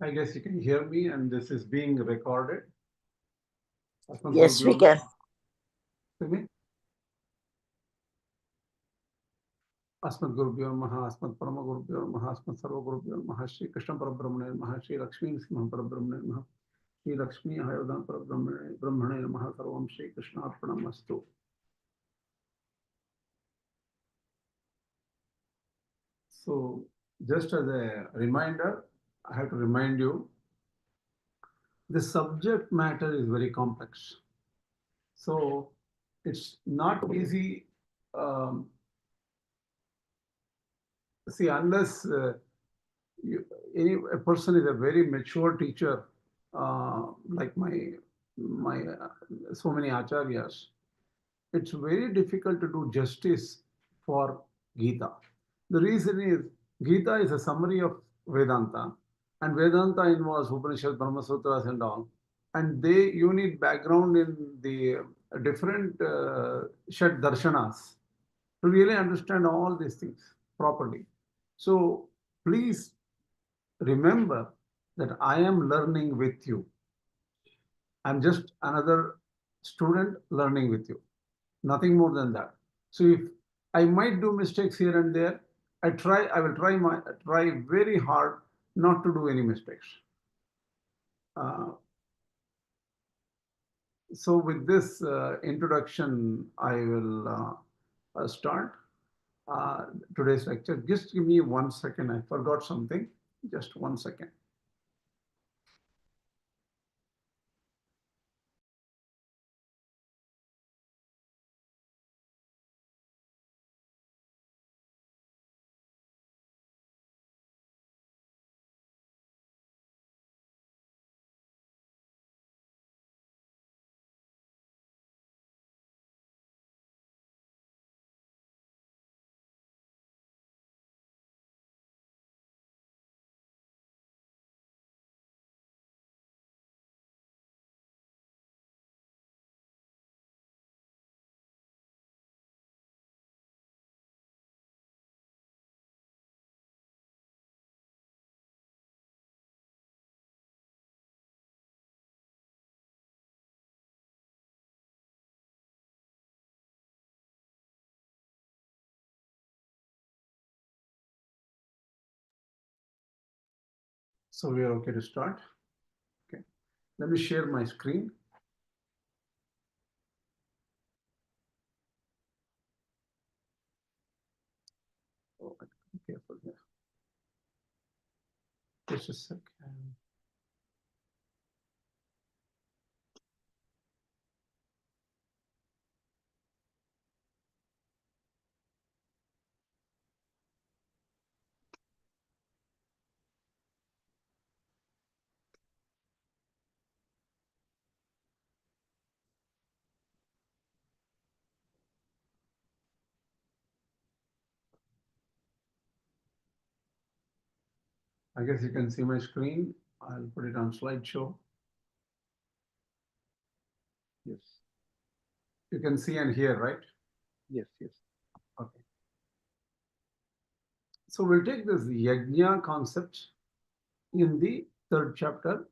I guess you can hear me, and this is being recorded. Yes, we can. अस्मद्गुरुभ्यो नमः, अस्मत्परमगुरुभ्यो नमः, अस्मत्सर्वगुरुभ्यो नमः, श्री कृष्ण परब्रह्मणे नमः, श्री लक्ष्मी नृसिंह परब्रह्मणे नमः, श्री लक्ष्मी हयोदान परब्रह्मणे नमः, सर्वं Shri कृष्णार्पणमस्तु. So, just as a reminder, I have to remind you, the subject matter is very complex. So, it's not easy. See, unless a person is a very mature teacher, like so many Āchāryas, it's very difficult to do justice for Gita. The reason is Gita is a summary of Vedanta, and Vedanta involves Upanishads, Brahma Sutras, and all. And you need background in the different Shad Darshanas to really understand all these things properly. So please remember that I am learning with you. I'm just another student learning with you. Nothing more than that. So if I might do mistakes here and there, I will try very hard not to do any mistakes. So with this introduction, I will start today's lecture. Just give me 1 second. I forgot something. Just 1 second. So we are okay to start. Okay. Let me share my screen. Oh, be careful here. Just a second. I guess you can see my screen. I'll put it on slideshow. Yes. You can see and hear, right? Yes, yes. Okay. So we'll take this Yagya concept in the 3rd chapter,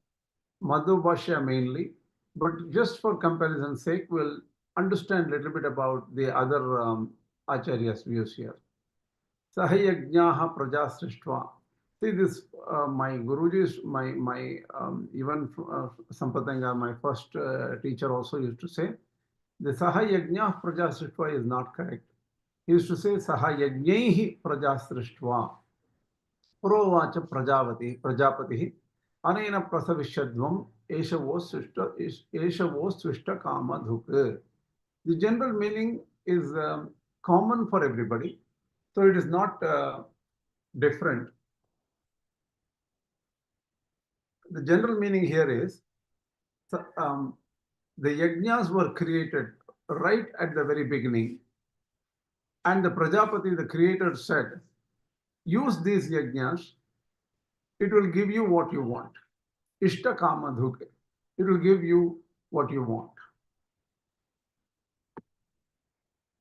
Madhva mainly, but just for comparison's sake, we'll understand a little bit about the other Āchāryas' views here. Sahayagyaha praja srishtva. See this, my Guruji's, even Sampatanga, my first teacher also used to say, the Sahayagyaha praja srishtva is not correct. He used to say Sahayagyahi praja srishtva. Purovacha prajapati anena prasavishadvam eshavo swishta kama dhuk. The general meaning is common for everybody, so it is not different. The general meaning here is the yajnas were created right at the very beginning, and the Prajapati, the creator, said, use these yajnas, it will give you what you want. Ishta kama dhuke. It will give you what you want.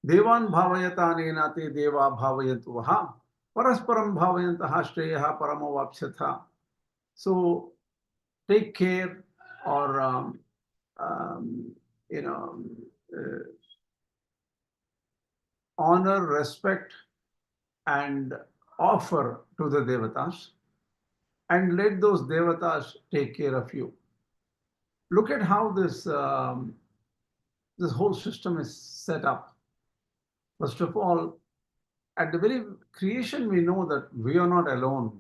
Devan bhavayata nenate deva bhavayantu vaha parasparam bhavayantaha shreyaha paramavapsyatha. So take care or you know honor, respect, and offer to the devatās, and let those devatās take care of you. Look at how this whole system is set up. First of all, at the very creation, we know that we are not alone.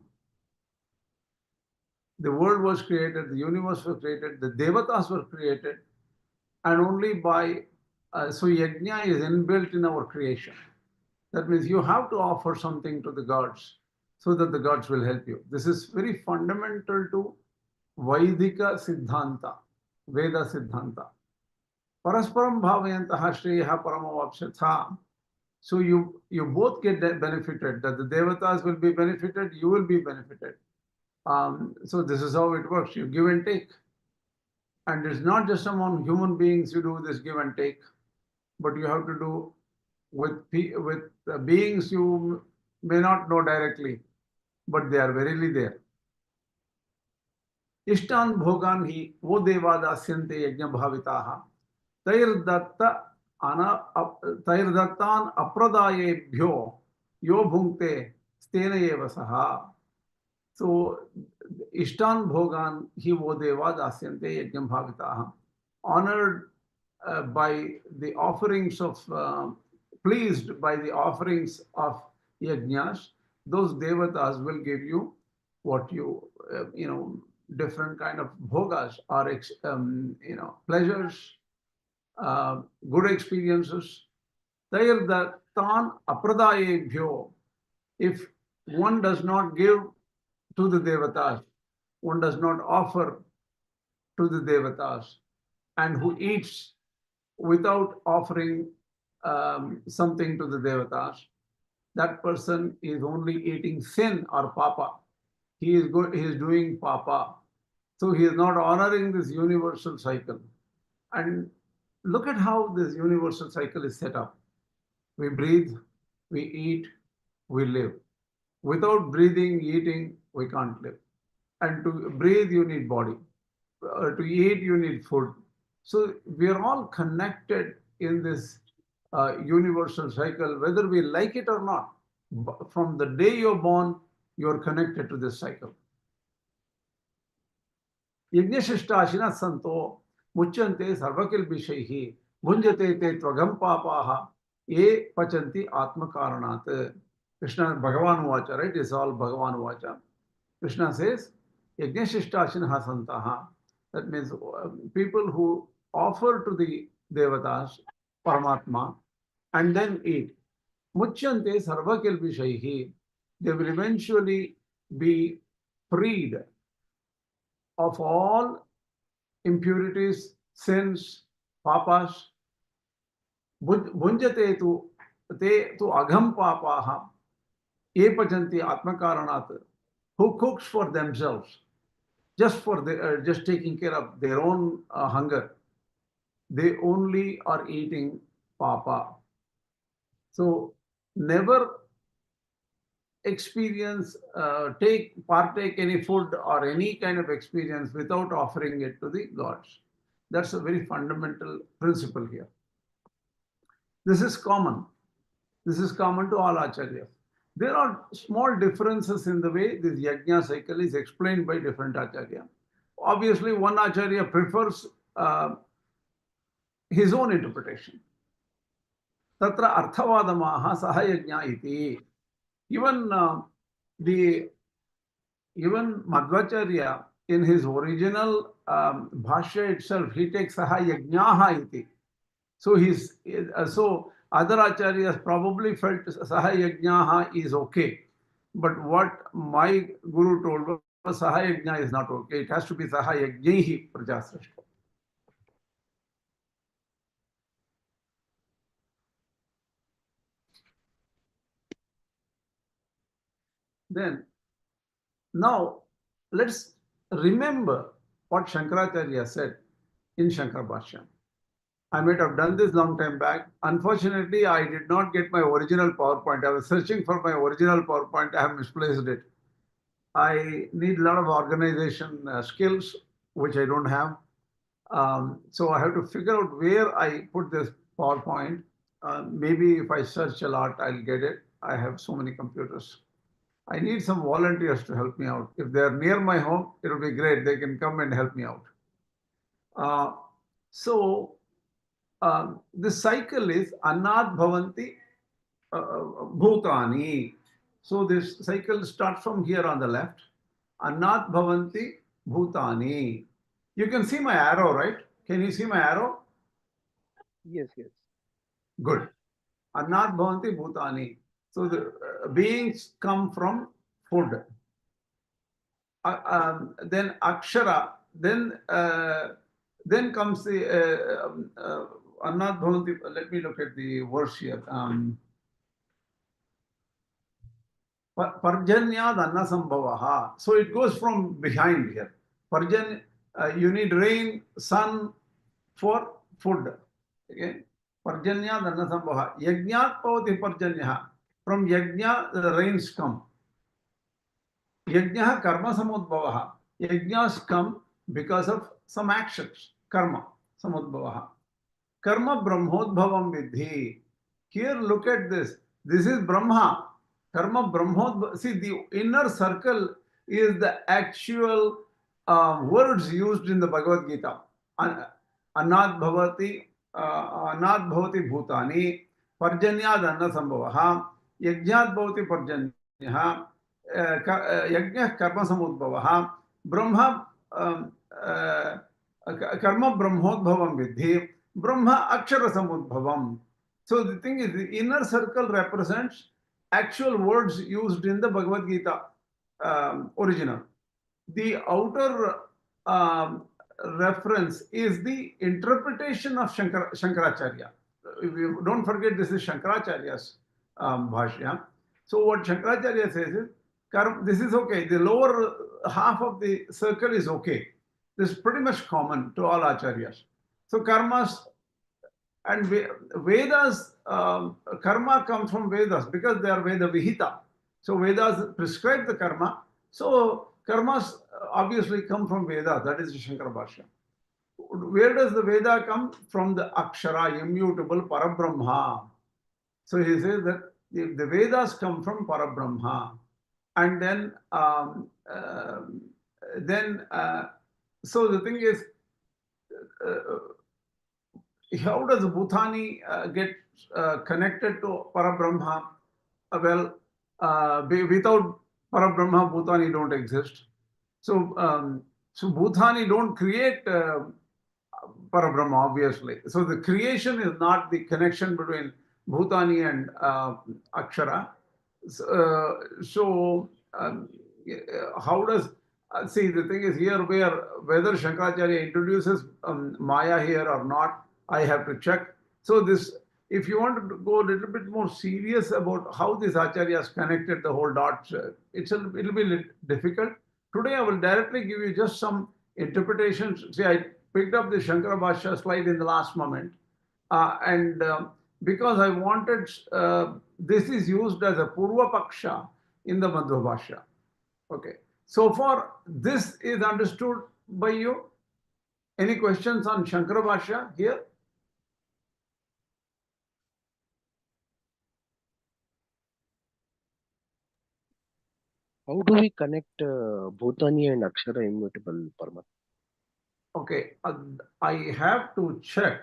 The world was created, the universe was created, the devatās were created, and only by so yajna is inbuilt in our creation. That means you have to offer something to the gods so that the gods will help you. This is very fundamental to Vaidika Siddhanta, Veda Siddhanta. Parasparam bhavayantaha shreyaha paramavapshatha. So you both get benefited, that the devatās will be benefited, you will be benefited. So this is how it works. You give and take. And it's not just among human beings you do this give and take, but you have to do with beings you may not know directly, but they are verily there. Ishtan bhogan hi wo devadasyante yajna bhavitaha tairdattan apradayebhyo yo bhunkte stena eva saha. So Ishtan bhogan hi wo devadasyante yajna bhavitaha, honored by the offerings of pleased by the offerings of yajnas, those devatās will give you what you different kind of bhogas or pleasures, good experiences. Tairdatan apradayebhyo. If one does not give to the devatās, one does not offer to the devatās, and who eats without offering something to the devatās, that person is only eating sin or pāpa. He is doing pāpa. So he is not honoring this universal cycle. And look at how this universal cycle is set up. We breathe, we eat, we live. Without breathing, eating, we can't live. And to breathe, you need body. To eat, you need food. So we are all connected in this universal cycle, whether we like it or not. From the day you're born, you're connected to this cycle. Yajnashishtāshina santo muchyante sarvakil bishaihi bhunjate te tvagam pāpaha ye pachanti atmakaranat. Krishna, Bhagavan-vacha, right? It's all Bhagavan-vacha. Krishna says, Yajnashishtāshina santaha. That means people who offer to the devatās, Paramatma, and then eat. Muchyante sarvakil bishaihi. They will eventually be freed of all impurities, sins, papas. Bhunjate tu agham papaha ye pachanti atmakaranat. Who cooks for themselves, just taking care of their own hunger. They only are eating pāpa. So never partake any food or any kind of experience without offering it to the gods. That's a very fundamental principle here. This is common. This is common to all Āchāryas. There are small differences in the way this yajna cycle is explained by different Āchāryas. Obviously, one Āchārya prefers his own interpretation. Tatra arthavadamaha sahayajna iti. Even Madhvāchārya in his original bhashya itself, he takes sahayajnaha iti. So other Āchāryas probably felt sahayajnaha is okay. But what my guru told was sahayajna is not okay. It has to be sahayajnaihi prajasrashta. Then, now let's remember what Śaṅkarāchārya said in Shankar Bhashya. I might have done this long time back. Unfortunately, I did not get my original PowerPoint. I was searching for my original PowerPoint. I have misplaced it. I need a lot of organization skills. which I don't have. So I have to figure out where I put this PowerPoint. Maybe if I search a lot, I'll get it. I have so many computers. I need some volunteers to help me out. If they're near my home, it'll be great. They can come and help me out. So this cycle is Annat Bhavanti Bhūtāni. So this cycle starts from here on the left. Annat Bhavanti Bhūtāni. You can see my arrow, right? Can you see my arrow? Yes, yes. Good. Annat Bhavanti Bhūtāni. So the beings come from food. Then Akshara. Then comes the Annat Bhavanti. Let me look at the verse here. Parjanyad Annasambhavaha. So it goes from behind here. Parjan, you need rain, sun for food. Okay. Parjanyad Annasambhavaha. Yajnat Pavati Parjanyaha. From Yagya, the rains come. Yajna Karma Samudbhavaha. Yajnas come because of some actions. Karma Samudbhavaha. Karma Brahmodbhavam Vidhi. Here, look at this. This is Brahma. Karma Brahmodbhavam. See, the inner circle is the actual words used in the Bhagavad Gītā. Annat Bhavati Bhūtāni. Parjanyad Anna Sambhavaha. Yajnat Bhavati Parjanyaha. Yajna Karma Samudbhavaha. Brahma Karma Brahmodbhavam Vidhi. Brahma Akshara Samudbhavam. So the thing is, the inner circle represents actual words used in the Bhagavad Gītā original. The outer reference is the interpretation of Śaṅkarāchārya. Don't forget, this is Śaṅkarāchārya's Bhashya. So what Śaṅkarāchārya says is, this is okay. The lower half of the circle is okay. This is pretty much common to all Āchāryas. So karmas and Vedas, karma comes from Vedas because they are Veda Vihita. So Vedas prescribe the karma. So karmas obviously come from Vedas. That is the Shankara Bhashya. Where does the Veda come? From the Akshara, immutable Parabrahman. So he says that the Vedas come from Parabrahman. And then, so the thing is, how does Bhūtāni get connected to Parabrahma? Well, without Parabrahma, Bhūtāni don't exist. So, so Bhūtāni don't create Parabrahma, obviously. So the creation is not the connection between Bhūtāni and Akshara. So how does see, the thing is here whether Śaṅkarāchārya introduces Maya here or not, I have to check. So this, if you want to go a little bit more serious about how these Āchāryas connected the whole dots, it'll be a little difficult. Today I will directly give you just some interpretations. See, I picked up the Shankara Bhashya slide in the last moment, because I wanted, this is used as a Purva Paksha in the Madhva Bhashya. Okay. So far, this is understood by you. Any questions on Shankara Bhashya here? How do we connect Bhūtāni and Akshara immutable, Parma? Okay, I have to check.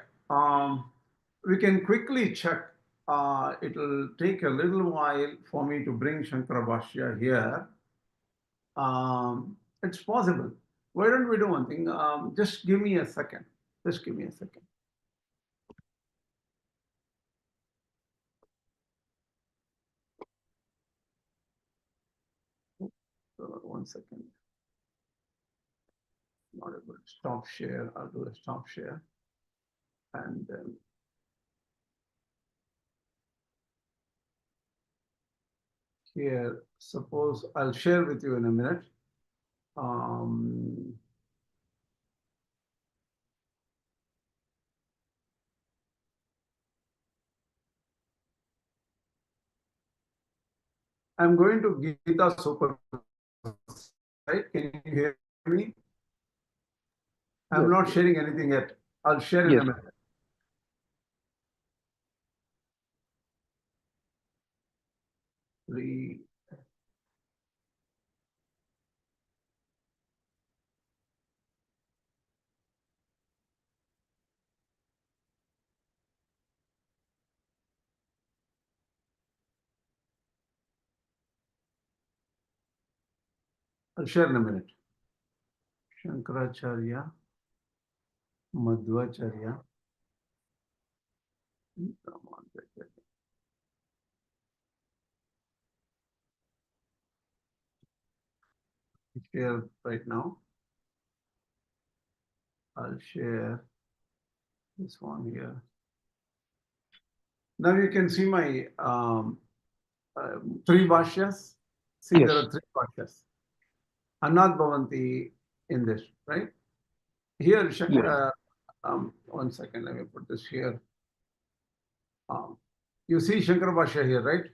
We can quickly check. It'll take a little while for me to bring Shankara Bhashya here. It's possible. Why don't we do one thing? Just give me a second. Just give me a second. One second. Not able to stop share. I'll do a stop share. And then here, suppose I'll share with you in a minute. I'm going to Gita Super, right? Can you hear me? I'm Yes, not yes. sharing anything yet. I'll share in Yes. a minute. Three. I'll share in a minute. Śaṅkarāchārya, Madhvāchārya, Rāmānuja. Share right now. I'll share this one here. Now you can see my three bhashyas. See, Yes. there are three bhashyas. Anad Bhavanti in this, right? Here, Yes. one second, let me put this here. You see Shankara Bhashya here, right?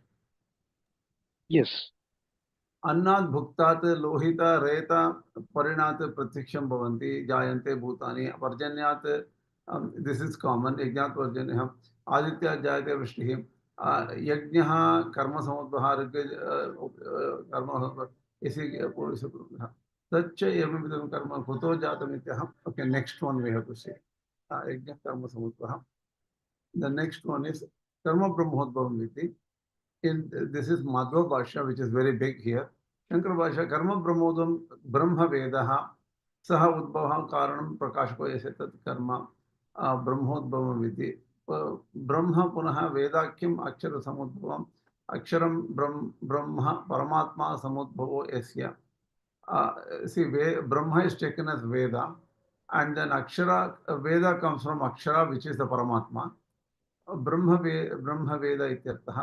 Yes. अन्नात् भुक्तात् Lohit रेत परिणात् प्रत्यक्षं भवन्ति जायन्ते भूतानि पर्जन्यात् this is common यज्ञात् पर्जन्यः आदित्यात् जायते वृष्टिः यज्ञः कर्म समुद्भवः कर्म इसी तच्च एवं कर्म कुतो जातम् इत्यः okay next one we have to see यज्ञ कर्म समुद्भवः द नेक्स्ट वन इज कर्म ब्रह्मोद्भवम् इति in this is Madhva Bhashya, which is very big here. Shankara Bhashya, Karma Brahmodam Brahma Vedaha Saha Udbhava Karanam Prakashko Yasetat Karma Brahmodbhavam Viti Brahma Punaha Vedakyam Akshara Samudbhavam Aksharam Brahma Paramatma Samudbhavo Yasya. See, Brahma is taken as Veda, and then Akshara, Veda comes from Akshara, which is the Paramatma. ब्रह्म वेद इत्यर्थः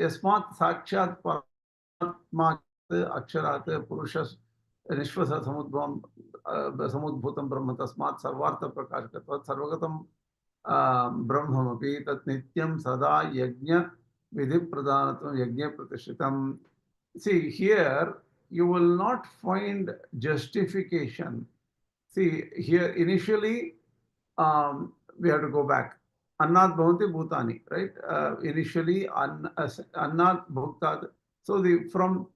यस्मात् साक्षात् परमात्मात् अक्षरात् पुरुष निश्वस समुद्भवं समुद्भूतं ब्रह्म तस्मात् सर्वार्थ प्रकाशकत्वात् सर्वगतं ब्रह्ममपि तत् नित्यं सदा यज्ञ विधि प्रधानत्वं यज्ञ प्रतिष्ठितं. See, here you will not find justification. See, here initially we have to go back. Annat bhavanti Bhūtāni, right? Initially, Annat Bhuktat. So from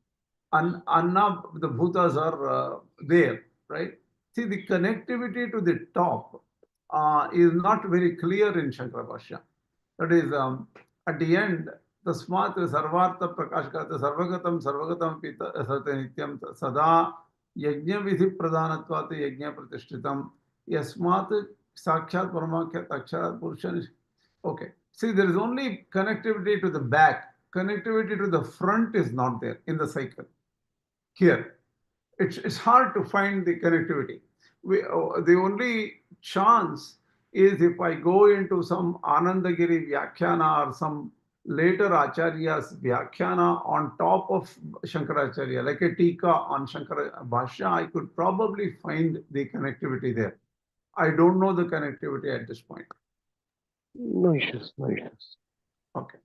Anna, the Bhutas are there, right? See, the connectivity to the top is not very clear in Shankara Bhashya. That is, at the end, Tasmat Sarvartha Prakashkata Sarvagatam Sarvagatam Pita Satanityam Sada Yajna Vidhi Pradhanatvat Yajna Pratishtitam Yasmat Sakshat Paramakhyat Akshara Purushan. Okay. See, there is only connectivity to the back. Connectivity to the front is not there in the cycle. Here, it's hard to find the connectivity. The only chance is if I go into some Anandagiri Vyakhyana or some later Āchāryas Vyakhyana on top of Śaṅkarāchārya, like a Tika on Shankara Bhashya, I could probably find the connectivity there. I don't know the connectivity at this point. No issues. No issues. Okay.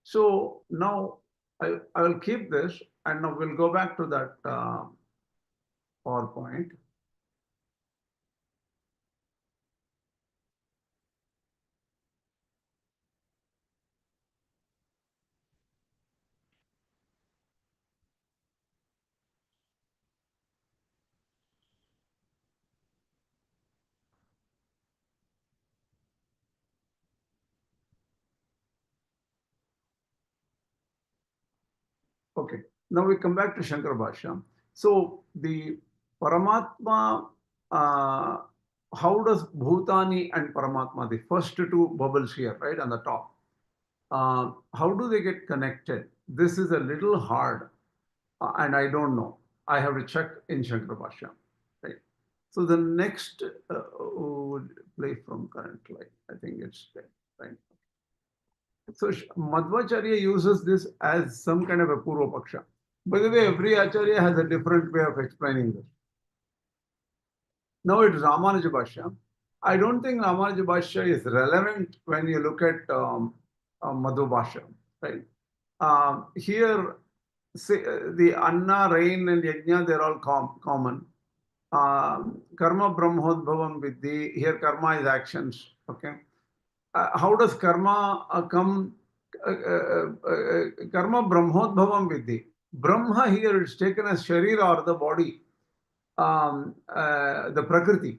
So now I will keep this and now we'll go back to that PowerPoint. Okay, now we come back to Shankara Bhashya. So the Paramatma, how does Bhūtāni and Paramatma, the first two bubbles here, right on the top, how do they get connected? This is a little hard and I don't know. I have to check in Shankara Bhashya, right? So the next would play from current light. I think it's there, right? So Madhvāchārya uses this as some kind of a Purva Paksha. By the way, every Acharya has a different way of explaining this. Now it's Rāmānuja Bhashya. I don't think Rāmānuja Bhashya is relevant when you look at Madhva Bhashya, right? Here, say, the Anna, rain, and Yajna, they're all common. Karma brahmodbhavam vidhi. Here karma is actions. Okay. How does karma come? Karma brahmodbhavam vidhi. Brahma here is taken as sharira or the body, the Prakṛti.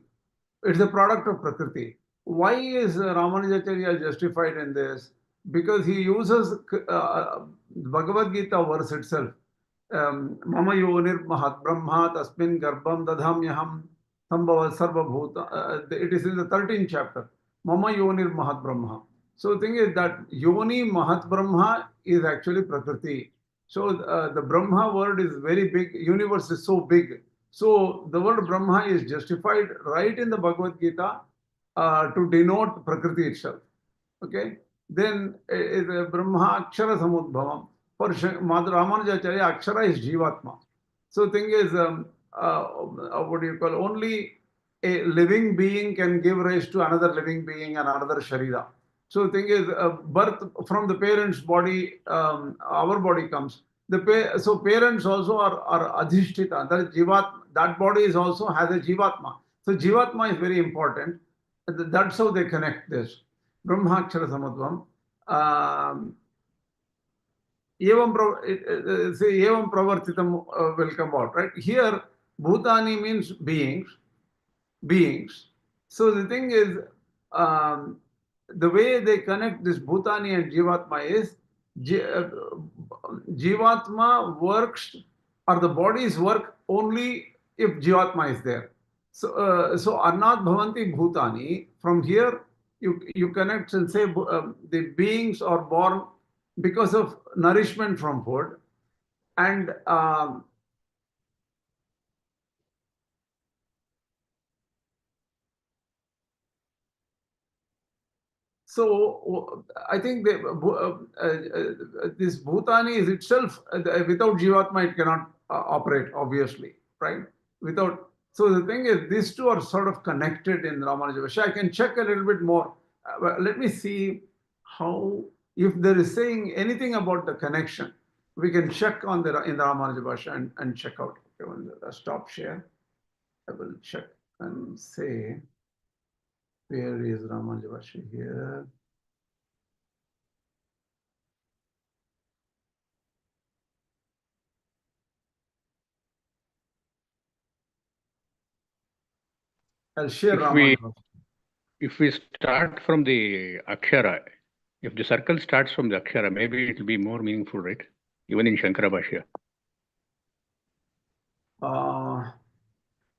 It's the product of Prakṛti. Why is Rāmānuja justified in this? Because he uses Bhagavad Gītā verse itself. Mama yonir mahat brahma tasmin garbham dadhamyaham sambhava sarva bhuta. It is in the 13th chapter. Mama yonir mahat brahma. So the thing is that yoni mahat brahma is actually Prakṛti. So the Brahma word is very big. Universe is so big. So the word Brahma is justified right in the Bhagavad Gita to denote Prakṛti itself. Okay. Then Brahma Akshara samudbhavam. For Rāmānuja.org, Akshara is Jivatma. So the thing is, what do you call? Only a living being can give rise to another living being and another Sharira. So the thing is, birth from the parents' body, our body comes. So parents also are adhishtita. That is that body is also has a Jivatma. So Jivatma is very important. That's how they connect this. Brahma Akshara samudbhavam. Evam pravartitam will come out, right? Here, Bhūtāni means beings. So the thing is, the way they connect this Bhūtāni and Jivatma is, Jivatma works, or the bodies work only if Jivatma is there. So Annat Bhavanti Bhūtāni, from here, you connect and say the beings are born because of nourishment from food, and so I think this Bhūtāni is itself, without Jivatma it cannot operate, obviously, right? So the thing is, these two are sort of connected in Ramanuja. I can check a little bit more. Let me see how, if there is saying anything about the connection, we can check in the Ramanuja and check out. Okay, stop share. I will check and say, where is Ramanuja here? I'll share Ramanuja. If we start from the Akshara, if the circle starts from the Akshara, maybe it will be more meaningful, right? Even in Shankara Bhashya.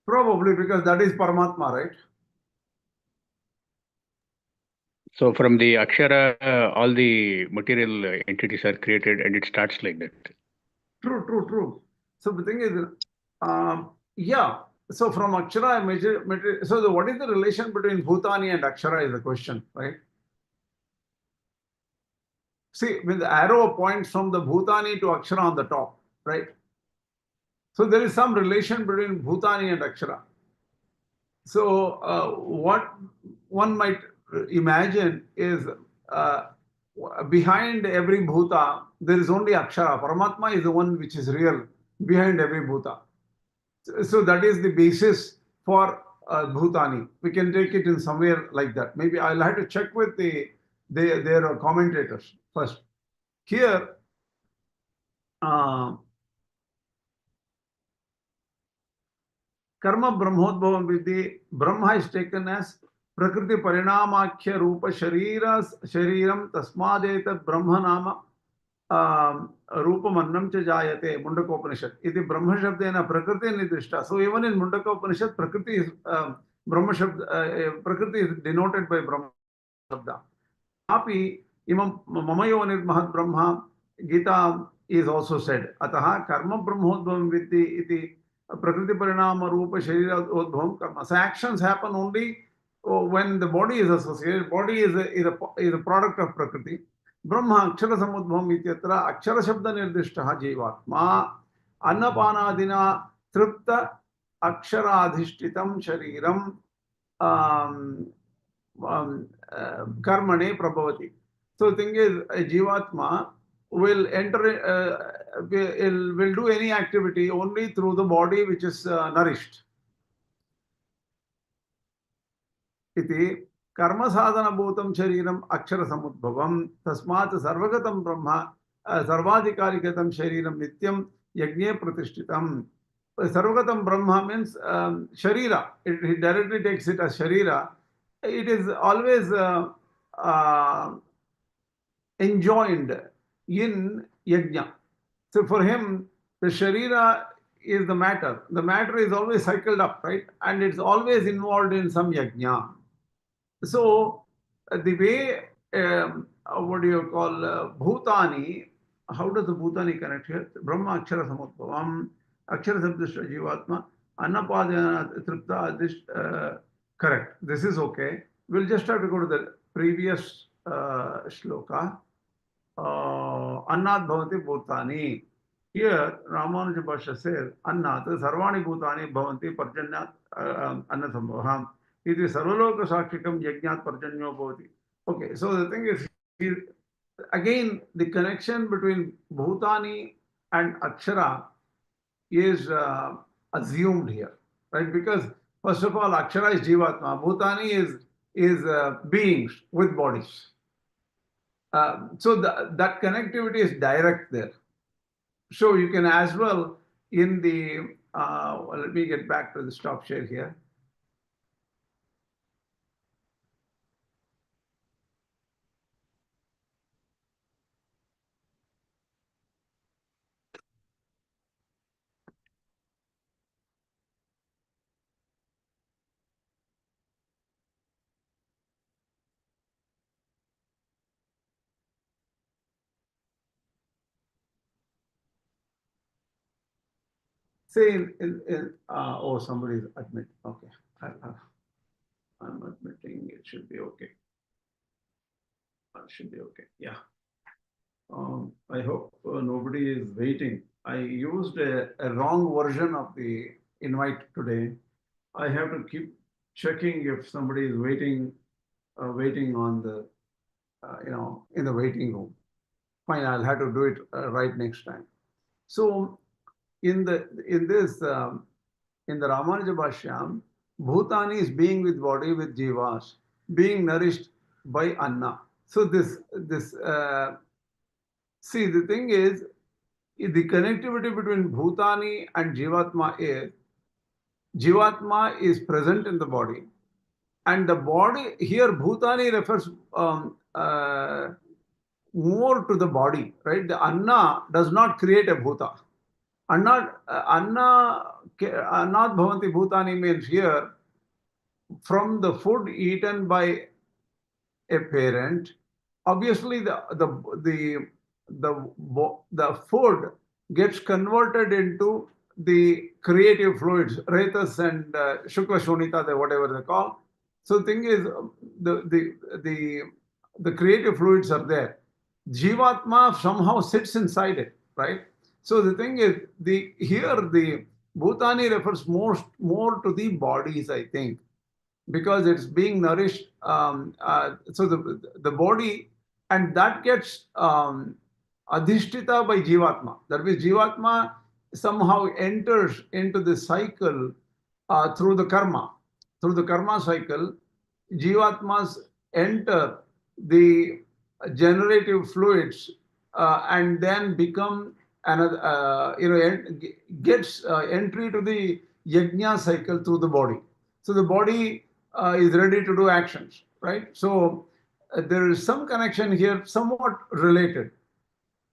Probably, because that is Paramatma, right? So from the Akshara, all the material entities are created and it starts like that. True. So the thing is, yeah. So from Akshara, so what is the relation between Bhūtāni and Akshara is the question, right? See, when the arrow points from the Bhūtāni to Akshara on the top, right? So there is some relation between Bhūtāni and Akshara. So what one might imagine is behind every Bhuta, there is only Akshara. Paramatma is the one which is real behind every Bhuta. So that is the basis for Bhūtāni. We can take it in somewhere like that. Maybe I'll have to check with their commentators first. Here, Karma brahmodbhavam vidhi. Brahma is taken as Prakṛti parinamakya rupa shariram tasmadetat brahma nama Rupamannam cha jayate, Mundakopanishad. Iti Brahma Shabdena Prakṛti nidrishta. So even in Mundakopanishad, Prakṛti is Brahma Shabda, Prakṛti is denoted by Brahma Shabda. Api imam mamayonir mahat Brahma, Gita is also said. Ataha karma brahmodbhavam vidhi iti Prakṛti parinama rupa sharira odbhavam karma. So actions happen only when the body is associated. Body is a product of Prakṛti. Brahma Akshara samudbhavam ityatra Akshara shabda nirdishtaha jivatma annapanadina tripta Akshara adhishtitam shariram karmane prabhavati. So the thing is, a jivatma will enter, will do any activity only through the body which is nourished. iti karma sadhana bhutam shariram akshara samudbhavam tasmat sarvagatam brahma sarvadhikarikatam shariram nityam yagne pratishtitam. Sarvagatam Brahma means Sharira. It directly takes it as Sharira. It is always enjoined in Yagya. So for him, the Sharira is the matter. The matter is always cycled up, right? And it's always involved in some Yagya. So the way, what do you call, Bhūtāni, how does the Bhūtāni connect here? Brahma Akshara Samudbhavam, Akshara Sabdishta Jivatma, Annapadana Tripta, correct. This is okay. We'll just have to go to the previous shloka. Annat Bhavanti Bhūtāni. Here, Rāmānuja says, Annat Sarvani Bhūtāni Bhavanti Parjanyat Annasambhavam. It is Sarvaloka Sakshikam Yajnat Parjanyo Bhavati. Okay, so the thing is, again, the connection between Bhūtāni and Akshara is assumed here, right? Because first of all, Akshara is Jivatma, Bhūtāni is beings with bodies. So that connectivity is direct there. So you can as well in the, let me get back to the stop share here. Say oh, somebody is admit. Okay, I'm admitting it should be okay. It should be okay. Yeah. I hope nobody is waiting. I used a wrong version of the invite today. I have to keep checking if somebody is waiting on the, in the waiting room. Fine, I'll have to do it right next time. So in the Ramanuja Bhashyam, Bhūtāni is being with body, with jivas, being nourished by anna. So see, the thing is, the connectivity between Bhūtāni and Jivatma is present in the body, and the body here, Bhūtāni refers more to the body, right? The anna does not create a bhuta. Annat bhavanti bhutani means here, from the food eaten by a parent, obviously the food gets converted into the creative fluids, retas and shukla shonita, whatever they call. So the thing is, the creative fluids are there. Jivatma somehow sits inside it, right? So the thing is, here the Bhūtāni refers more to the bodies, I think, because it's being nourished. So the body, and that gets adhishtita by Jivatma. That means Jivatma somehow enters into the cycle through the karma. Through the karma cycle, Jivatmas enter the generative fluids and then become another, gets entry to the yajna cycle through the body. So the body is ready to do actions, right? So there is some connection here, somewhat related,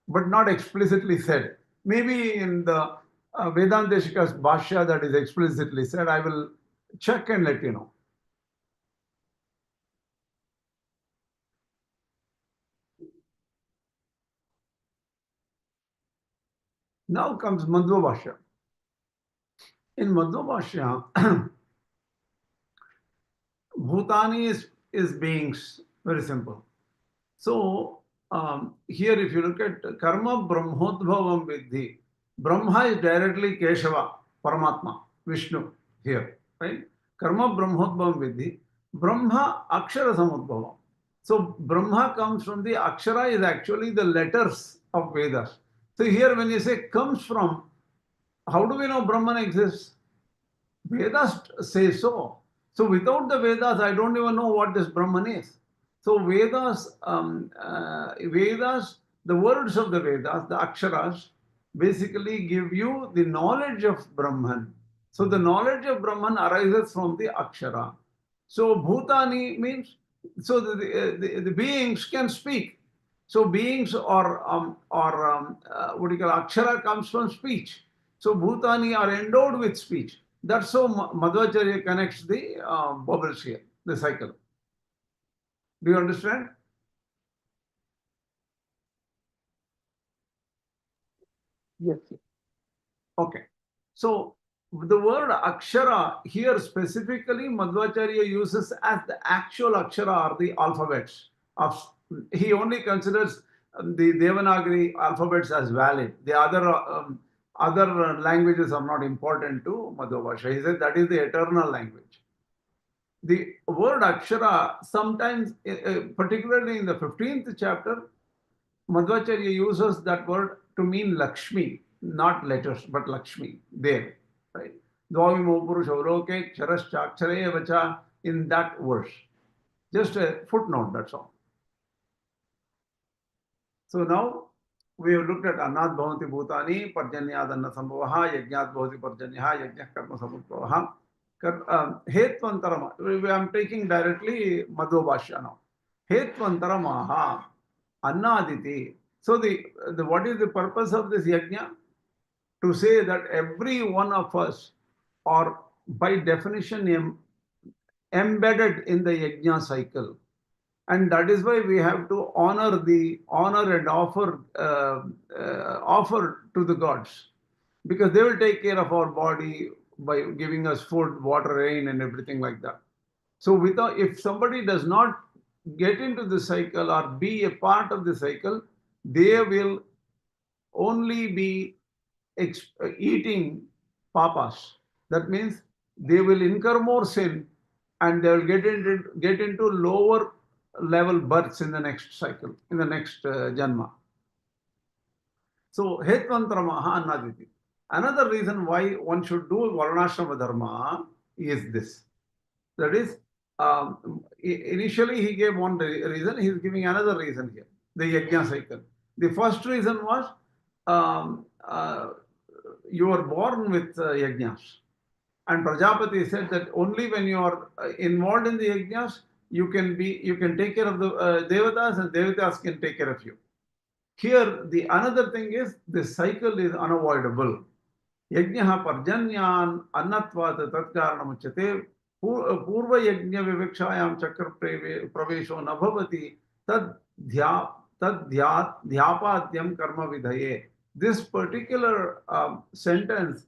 but not explicitly said. Maybe in the Vedanteshika's Bhashya that is explicitly said. I will check and let you know. Now comes Madhva Bhashya. In Madhva Bhashya, Bhūtāni is beings, very simple. So here if you look at karma brahmodbhavam vidhi, Brahma is directly Keshava, Paramatma, Viṣṇu here, right? Karma brahmodbhavam vidhi, Brahma Akshara samudbhavam. So Brahma comes from the Akshara is actually the letters of Vedas. So here when you say comes from, how do we know Brahman exists? Vedas say so. So without the Vedas, I don't even know what this Brahman is. So Vedas, the words of the Vedas, the Aksharas, basically give you the knowledge of Brahman. So the knowledge of Brahman arises from the Akshara. So Bhūtāni means, so the beings can speak. So beings or what do you call, Akshara comes from speech. So Bhūtāni are endowed with speech. That's how Madhvācharya connects the bubbles here, the cycle. Do you understand? Yes. Okay. So the word Akshara here specifically Madhvācharya uses as the actual Akshara or the alphabets. He only considers the Devanagari alphabets as valid. The other languages are not important to Madhva. He said that is the eternal language. The word Akshara sometimes, particularly in the 15th chapter, Madhvacharya uses that word to mean Lakshmi, not letters, but Lakshmi, there, right? Dvavimo Purusha Śaṅkarāchārya Vacha, in that verse. Just a footnote, that's all. So now we have looked at Annāt Bhavanti Bhūtāni, Parjanyād Anna Sambhavaha, Yajñāt Bhavati Parjanyaha, Yajñah Karma Samutpravaha. Hetvantarama, I am taking directly Madhva Bhashya now. Hetvantaramaha, Annaditi. So what is the purpose of this yajna? To say that every one of us are by definition embedded in the yajna cycle. And that is why we have to honor and offer to the gods, because they will take care of our body by giving us food, water, rain, and everything like that. So if somebody does not get into the cycle or be a part of the cycle, they will only be eating pāpas. That means they will incur more sin and they will get into lower level births in the next cycle, in the next janma. So Hetvantaramaha Annaditi. Another reason why one should do Varnashrama Dharma is this. That is, initially he gave one reason, he is giving another reason here, the yajna cycle. The first reason was you are born with yajnas. And Prajapati said that only when you are involved in the yajnas, you can take care of the devatās, and devatās can take care of you. Here, the another thing is the cycle is unavoidable. Yajñah parjanyan annatvat tatkaranam purva yajña vivikshayam chakra pravesho nabhavati tad dhyapadyam karma vidhaye. This particular sentence,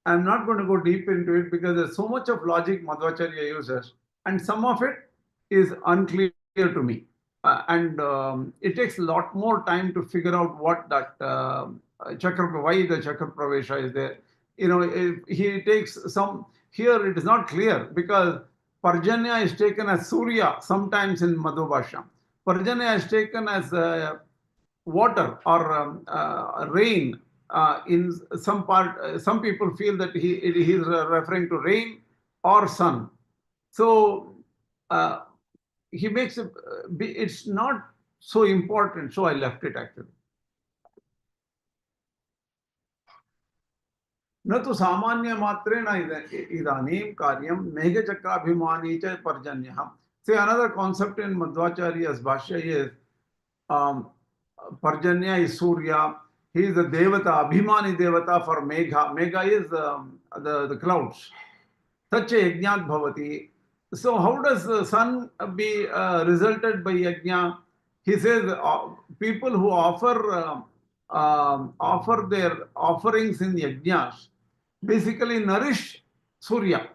I'm not going to go deep into it because there's so much of logic Madhvacharya uses, and some of it is unclear to me. It takes a lot more time to figure out what that why the chakra pravesha is there. He takes some, here it is not clear because Parjanya is taken as Surya sometimes in Madhva Bhashya. Parjanya is taken as water or rain in some part. Some people feel that he is referring to rain or sun. So he makes it's not so important, so I left it actually. न तो सामान्य मात्रेण इदानीं कार्यं मेघचक्राभिमानी च पर्जन्यः. See, another concept in Madhvacharya's Bhashya is Parjanya is Surya. He is a devata, abhimani devata for Megha. Megha is the clouds. Such a yajñāt bhavati. So how does the sun be resulted by yajna? He says people who offer their offerings in yajnas basically nourish Surya.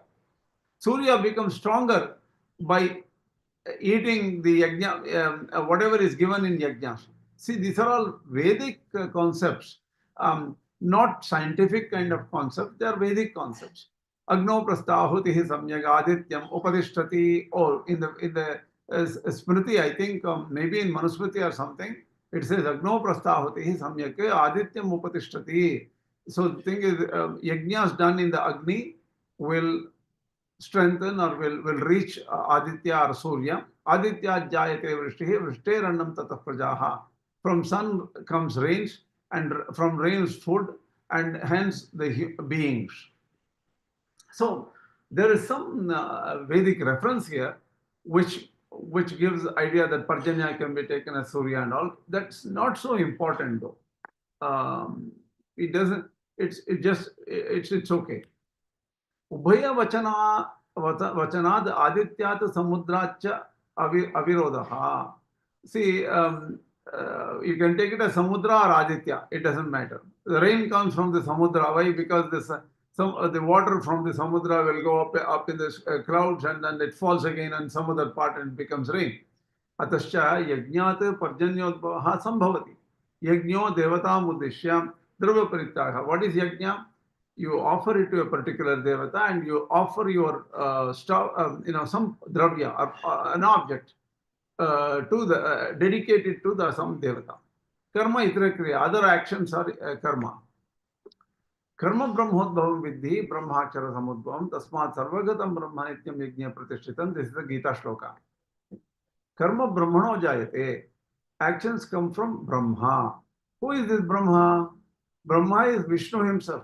Surya becomes stronger by eating the yajna, whatever is given in yajnas. See, these are all Vedic concepts, not scientific kind of concepts. They are Vedic concepts. Agno prastahutihi samyag adityam upadishtati, or in the Smriti, I think maybe in Manusmriti or something, it says Agno prastahutihi samyag adityam upadishtati. So the thing is, yajnas done in the Agni will strengthen or will reach Aditya or Surya. Aditya jayate vrishtihi, vrishterannam tatah prajaha. From sun comes rains, and from rains food, and hence the beings. So there is some Vedic reference here, which gives the idea that Parjanya can be taken as Surya and all. That's not so important though. It doesn't. It's okay. Ubhaya vachanad adityat samudracha avirodaha. See, you can take it as samudra or aditya. It doesn't matter. The rain comes from the samudra. Why? Because the water from the samudra will go up in the clouds, and then it falls again on some other part and becomes rain. Atascha yajnat parjanyodbhavaha sambhavati. Yajno devatam uddishyam dravya parityaga. What is yajna? You offer it to a particular devata, and you offer your some dravya or an object to the dedicated to the some devata. Karma itara kriya. Other actions are karma. Karma brahmodbhavam vidhi brahmāchara samudbhavam tasmat sarvagatam brahma nityam yajna pratishtitam. This is the Gita shloka. Karma brahmano jayate. Actions come from Brahma. Who is this Brahma? Brahma is Viṣṇu himself.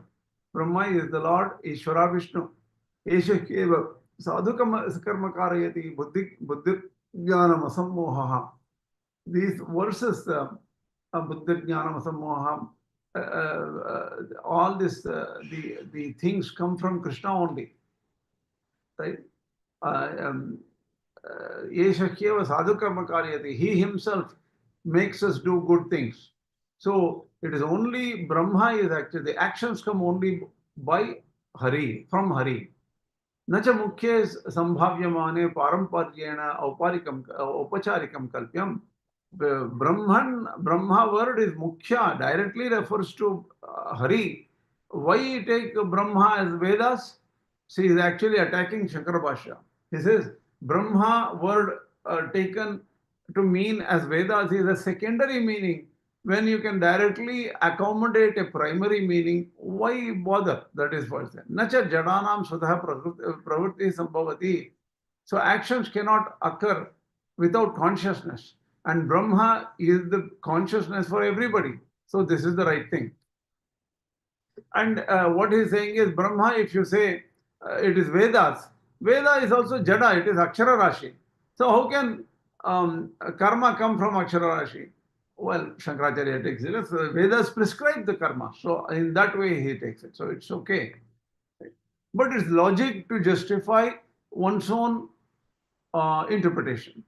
Brahma is the Lord, Ishvara Viṣṇu. Esha keva sadhukam karma karayati buddhi jnanam asammohaha. These verses, buddhi jnanam asammoham, all this, the things come from Krishna only. Right? Esha keva sadhukarma karayati. He himself makes us do good things. So it is only Brahma is actually, the actions come only by Hari, from Hari. Nacha mukhya sambhavyamane paramparjena upacharikam kalpyam. Brahma word is mukhya, directly refers to Hari. Why take Brahma as Vedas? See, he is actually attacking Śaṅkarāchārya. He says Brahma word taken to mean as Vedas is a secondary meaning. When you can directly accommodate a primary meaning, why bother? That is what it says. Nacha jadanam swadha pravritti sambhavati. So actions cannot occur without consciousness. And Brahma is the consciousness for everybody. So this is the right thing. And what he's saying is Brahma, if you say it is Vedas, Veda is also Jada, it is Akshara Rashi. So how can karma come from Akshara Rashi? Well, Śaṅkarāchārya takes it. So Vedas prescribe the karma. So in that way he takes it. So it's okay. But it's logic to justify one's own interpretation.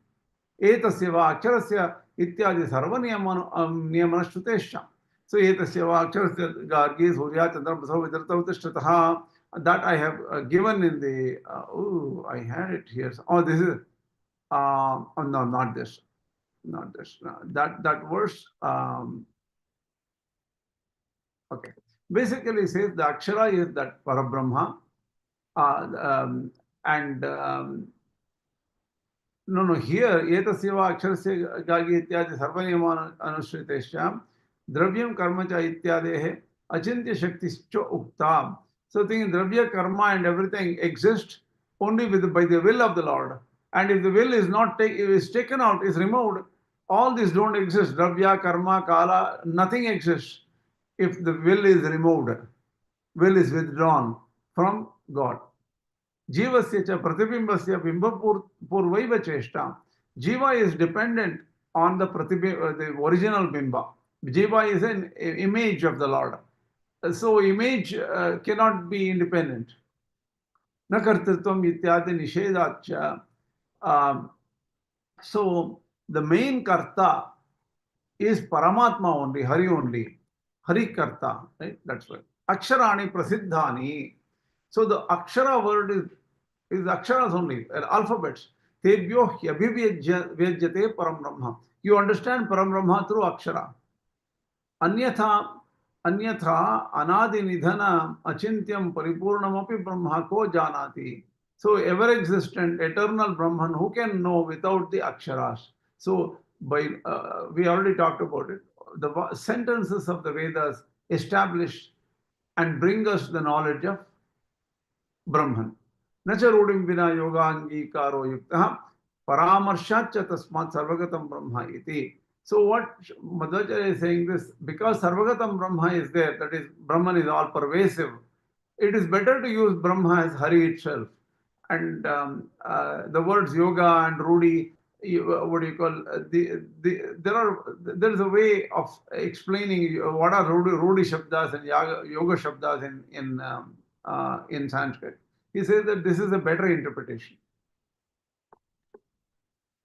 Etasya va akṣarasya ityadi sarva niyamanashrutesha. So etasya va akṣarasya gargi surya chandra prasava vidarta utishtataha. That I have given in the, I had it here. Oh, this is, no, not this. Not this. That verse. Okay. Basically, it says the Akshara is that Parabrahma, no. Here, etasya akshara gagi ityadi sarvaniyama anusritesham dravyam karma cha ityadehe achintya shaktischa uktam. So, thinking dravya, karma, and everything exist only by the will of the Lord. And if the will is not is taken out, is removed, all these don't exist. Dravya, karma, kala, nothing exists if the will is removed. Will is withdrawn from God. Jivasya cha pratibimbasya bimba purvaiva cheshta. Jiva is dependent on the original bimba. Jiva is an image of the Lord. So image cannot be independent. Nakartatvam ityadi nishedacha. So the main karta is Paramatma only, Hari only. Hari karta, right? That's why. Aksharani prasiddhani. So the Akshara word is Aksharas only, alphabets. Tebhyo hyabhivyajyate Parabrahma. You understand Parabrahma through Akshara. Anyatha anadi nidhana achintyam paripurnamapi brahma ko janati. So ever existent, eternal Brahman, who can know without the Aksharas? So by we already talked about it. The sentences of the Vedas establish and bring us the knowledge of Brahman. Nacha rudim vina yoga angikaro yuktah paramarshach tasmat sarvagatam brahma iti. So what Madhvacharya is saying this, because sarvagatam brahma is there, that is Brahman is all pervasive, it is better to use Brahma as Hari itself. And the words yoga and rudi, what do you call, there is a way of explaining what are rudi shabdas and yoga shabdas in Sanskrit. He says that this is a better interpretation.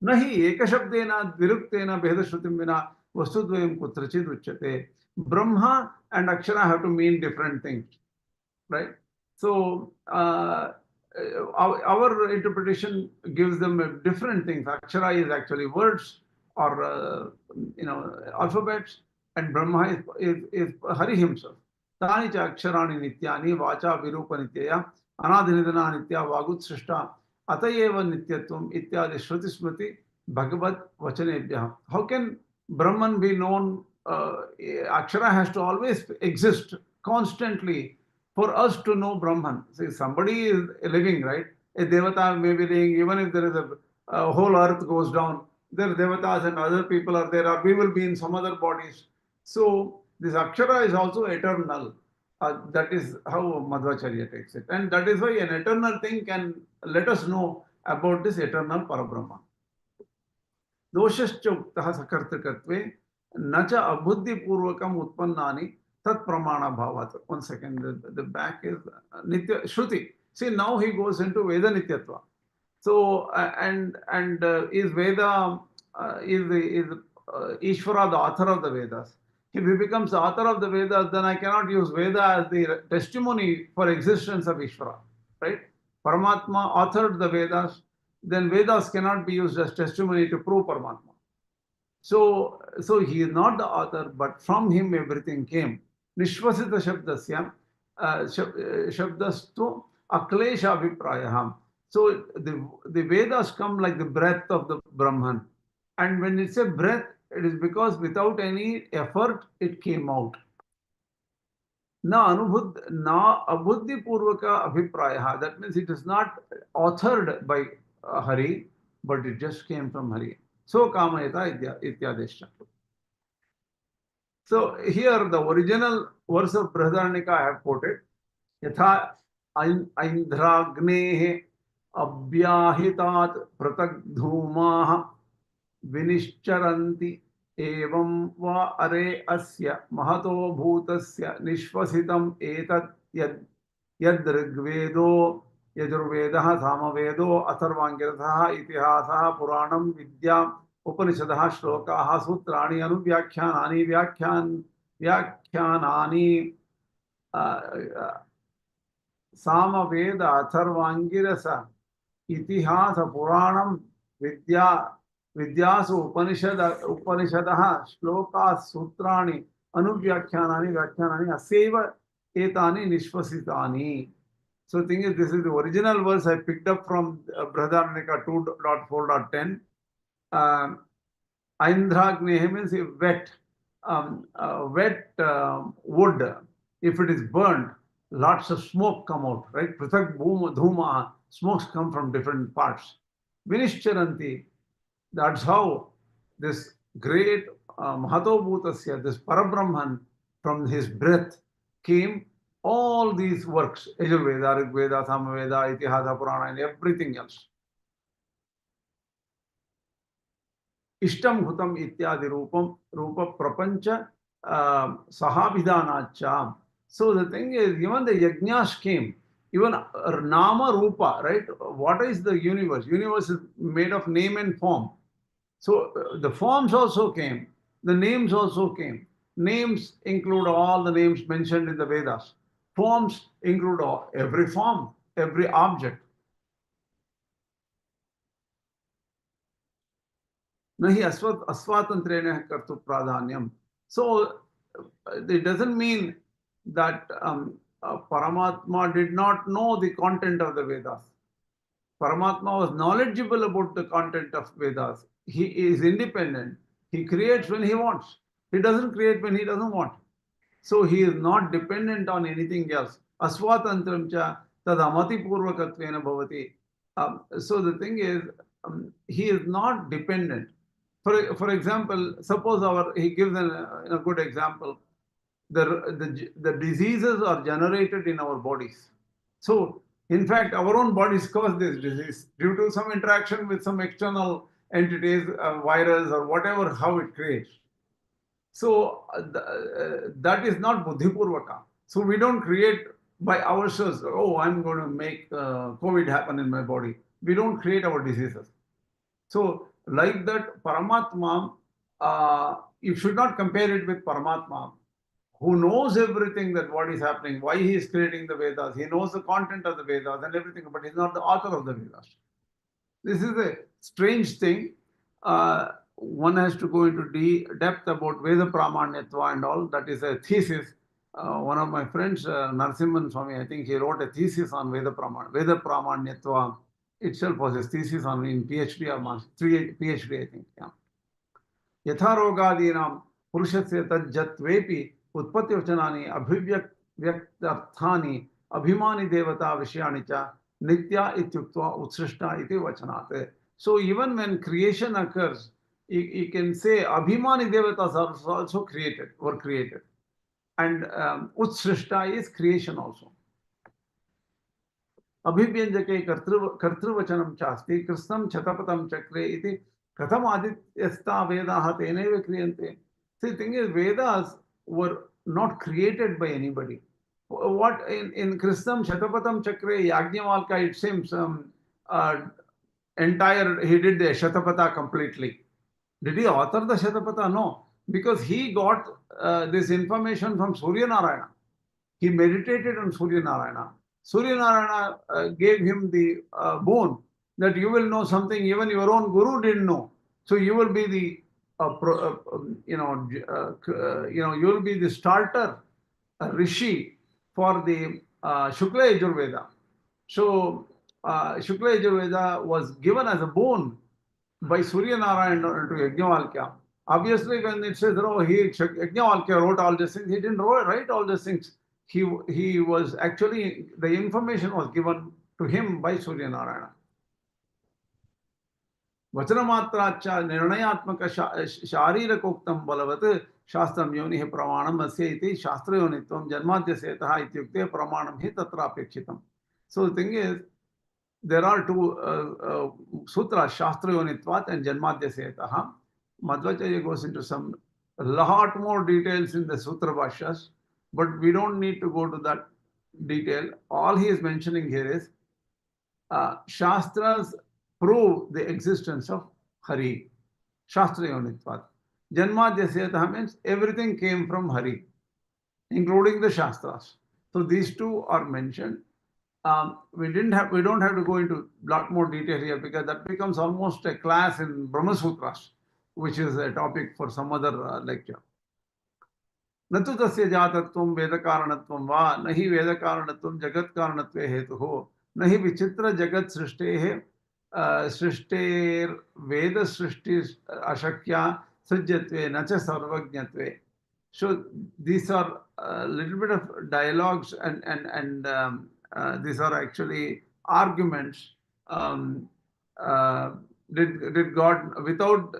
Nahi ekashabdena viruktena bhedashrutim vina vastudvayam kutrachid uchyate. Brahma and Akshara have to mean different things, right? So our interpretation gives them different things. Akshara is actually words or alphabets, and Brahma is Hari himself. Tani cha aksharani nityani vacha virupa nityaya anadhinidana nitya vagut srishta atayeva nityatvam ityadi shruti smriti bhagavad vachanebhyah. How can Brahman be known? Akshara has to always exist constantly for us to know Brahman. See, somebody is living, right? A devata may be living, even if there is a whole earth goes down, there are devatās and other people are there, or we will be in some other bodies. So this Akshara is also eternal. That is how Madhvacharya takes it. And that is why an eternal thing can let us know about this eternal Parabrahman. Doshascha uktah sakartakatve nacha abhuddhi purvakam utpannani tat pramana bhavat. 1 second, the back is nitya Śruti. See, now he goes into Veda nityatva. So and is Veda is Ishvara the author of the Vedas? If he becomes the author of the Vedas, then I cannot use Veda as the testimony for existence of Ishvara, right? Paramatma authored the Vedas, then Vedas cannot be used as testimony to prove Paramatma. So he is not the author, but from him everything came. Nishvasita shabdasya shabdastu aklesha viprayaham. So the Vedas come like the breath of the Brahman. And when it's a breath, it is because without any effort, it came out. Na abhuddhi purvaka abhipraya. That means it is not authored by Hari, but it just came from Hari. So kamayata ityadesha. So here the original verse of Brihadaranyaka I have quoted. Yatha aindragnehe abhyahitat pratagdhumaha vinischaranti evam va are asya mahato bhutasya nishvasitam etat yadrigvedo yajurvedah samavedo atharvangirathah itihasah puranam vidya upanishadah shlokaah sutrani anuvyakyanani vyakyanani samaveda atharvangirasa itihasa puranam vidyasu upanishadah shlokas sutrani anuvyakyanani vyakyanani aseva etani nishvasitani. So the thing is, this is the original verse I picked up from Brihadaranyaka 2.4.10. Aindragnehe means wet wood. If it is burned, lots of smoke come out, right? Prathak dhuma, smokes come from different parts. Vinischaranti, that's how this great Mahato Bhutasya, this Parabrahman, from his breath came all these works, Yajurveda, Rigveda, Samaveda, Itihasa, Purana, and everything else. Ishtam Hutam Ityadi Rupa Prapancha Sahabhidanacha. So the thing is, even the Yagnyas came, even Nama Rupa, right? What is the universe? Universe is made of name and form. So the forms also came, the names also came. Names include all the names mentioned in the Vedas. Forms include every form, every object. Nahi asvatantrena kartu pradhanyam. So it doesn't mean that Paramatma did not know the content of the Vedas. Paramatma was knowledgeable about the content of Vedas. He is independent. He creates when he wants. He doesn't create when he doesn't want. So he is not dependent on anything else. Asvatantram cha tad amati purvakatvena bhavati. So the thing is, he is not dependent. For example, suppose he gives a good example. The diseases are generated in our bodies. So, in fact, our own bodies cause this disease due to some interaction with some external entities, virus or whatever, how it creates. So, that is not buddhipurvaka. So, we don't create by ourselves, oh, I'm going to make COVID happen in my body. We don't create our diseases. So, like that, Paramatma, you should not compare it with Paramatma, who knows everything that what is happening, why he is creating the Vedas. He knows the content of the Vedas and everything, but he's not the author of the Vedas. This is a strange thing. One has to go into depth about Veda Pramanyatva and all. That is a thesis. One of my friends, Narasimhan Swami, I think he wrote a thesis on Veda Pramanyatva itself was his thesis on in PhD or master, PhD, I think. Yeah. Yatharogadinam purushasya tajjatvepi utpatyavachanani abhivyaktarthani abhimani devata vishayani cha nitya ityuktva utsrishta iti vachanate. So even when creation occurs, you can say abhimani devatas are also were created. And utsrishta is creation also. अभिव्यंजके कर्तृवचनं चास्ति कृष्णं शतपथं चक्रे इति कथम आदित्यस्ता वेदाः तेनैव क्रियन्ते. See, the thing is, Vedas were not created by anybody. What in Krishnam Shatapatham Chakre, Yagyavalkya, it seems he did the Shatapatha completely. Did he author the Shatapatha? No, because he got this information from Surya Narayana. He meditated on Surya Narayana. Surya Narayana gave him the boon that you will know something even your own guru didn't know. So you will be the you will be the starter rishi for the Shukla Yajurveda. So Shukla Yajurveda was given as a boon by Surya Narayana to Yagyavalkya. Obviously, when it says, oh, Yagyavalkya wrote all these things, he didn't write all these things. He was actually, the information was given to him by Surya Narayana. Vachanamatracha nirnayatmaka sharirikoktam balavat shastram yonihi pramanam asya iti shastra yonitvam janmadhyasetaha ityukte pramanam hi tatra apekshitam. So the thing is, there are two sutras, shastra yonitvat and janmadhyasetaha. Madhvācharya goes into a lot more details in the sutra bhashyas, but we don't need to go to that detail. All he is mentioning here is Shastras prove the existence of Hari. Shastra Yonitvat. Janmadhyasetaha means everything came from Hari, including the Shastras. So these two are mentioned. We don't have to go into a lot more detail here because that becomes almost a class in Brahma Sutras, which is a topic for some other lecture. नतु तस्य जातत्वं वेदकारणत्वं वा न हि वेदकारणत्वं जगत्कारणत्वे हेतुः न हि विचित्र जगत् सृष्टेर्वेद सृष्टि अशक्या सृज्यत्वे न च सर्वज्ञत्वे. So these are a little bit of dialogues and these are actually arguments. Did God, without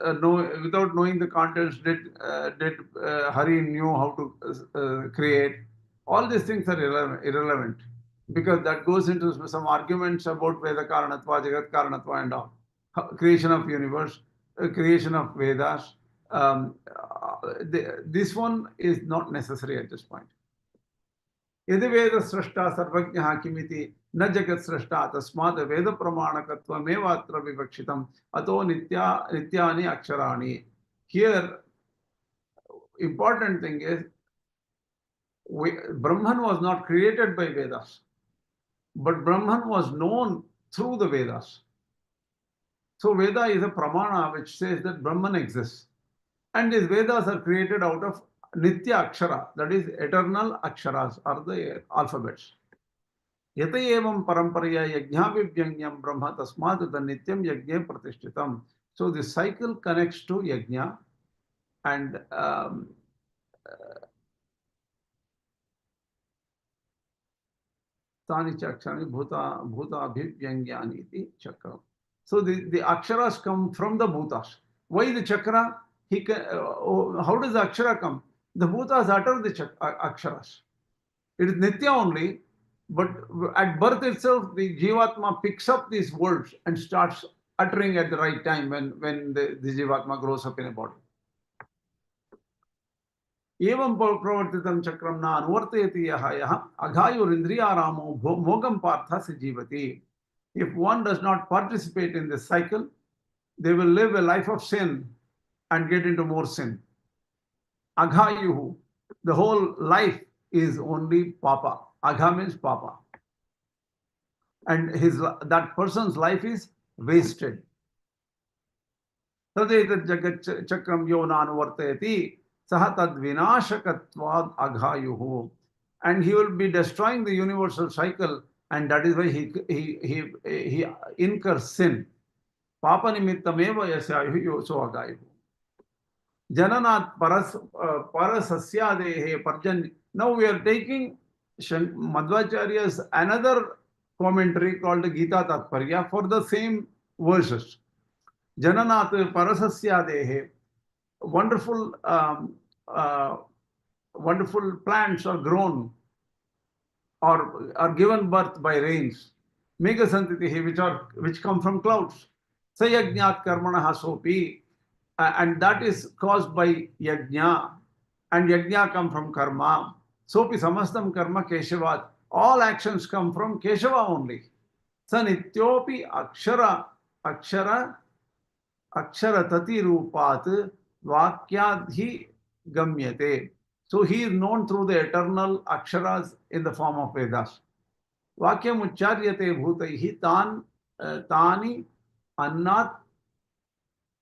knowing the contents, did Hari knew how to create? All these things are irrelevant because that goes into some arguments about Veda Karanatva, Jagat Karanatva and all. Creation of universe, creation of Vedas. This one is not necessary at this point. यदि वेद सृष्टा सर्वज्ञः किमिति न जगत् सृष्टा तस्मात् वेद प्रमाणकत्वमेव अत्र विवक्षितम् अतो नित्यानि अक्षराणि. Here, important thing is, Brahman was not created by Vedas, but Brahman was known through the Vedas. So Veda is a pramana which says that Brahman exists, and these Vedas are created out of Nitya Akshara, that is eternal Aksharas or the alphabets. Yata evam paramparaya yajna vivyangyam brahma tasmat nityam yajna pratishtitam. So the cycle connects to yajna and Tani Chakshani Bhutabhivyangyani iti Chakra. So the Aksharas come from the Bhutas. Why the Chakra? How does the Akshara come? The Bhutas utter the Aksharas. It is Nitya only, but at birth itself, the Jivatma picks up these words and starts uttering at the right time when the Jivatma grows up in a body. Evam pravartitam chakram na anuvartayati yah aghayurindriyaramo mogam partha sijivati. If one does not participate in this cycle, they will live a life of sin and get into more sin. Aghayuhu, the whole life is only pāpa. Agha means pāpa. And that person's life is wasted. Tadetat jagat chakram yo nanuvartayati saha tad vinashakatvad aghayuhu. And he will be destroying the universal cycle, and that is why he incurs sin. Pāpa nimittameva yasyayu yoso aghayuhu. Jananat parasasyadehe parjan. Now we are taking Madhvācharya's another commentary called Gita Tatparya for the same verses. Jananat parasasyadehe. Wonderful plants are grown or are given birth by rains. Meghasantitihi, which come from clouds. Sayajñāt karmanaha sopi. And that is caused by yajna, and yajna come from karma. Sopi samastam karma keshavat. All actions come from Keshava only. Sanityopi akshara tati rupat vakyadhi gamyate. So he is known through the eternal aksharas in the form of Vedas. Vakyam uccharyate bhūtaihi tani annat